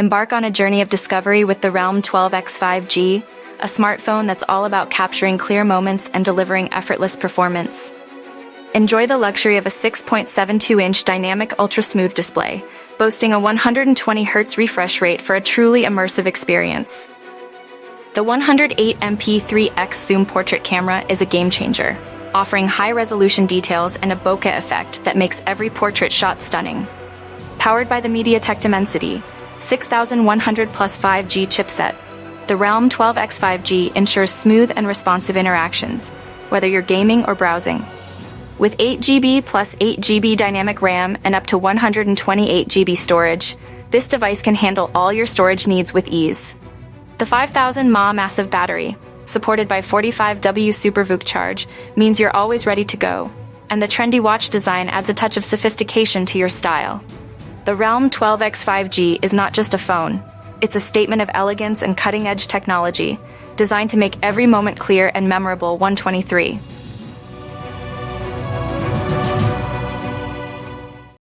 Embark on a journey of discovery with the Realme 12X 5G, a smartphone that's all about capturing clear moments and delivering effortless performance. Enjoy the luxury of a 6.72-inch dynamic ultra-smooth display, boasting a 120Hz refresh rate for a truly immersive experience. The 108MP3X zoom portrait camera is a game-changer, offering high-resolution details and a bokeh effect that makes every portrait shot stunning. Powered by the MediaTek Dimensity 6100 plus 5G chipset, the Realme 12X 5G ensures smooth and responsive interactions, whether you're gaming or browsing. With 8GB plus 8GB dynamic RAM and up to 128GB storage, this device can handle all your storage needs with ease. The 5000 mAh massive battery, supported by 45W SuperVOOC charge, means you're always ready to go, and the trendy watch design adds a touch of sophistication to your style. The Realme 12X 5G is not just a phone, it's a statement of elegance and cutting-edge technology, designed to make every moment clear and memorable. 123.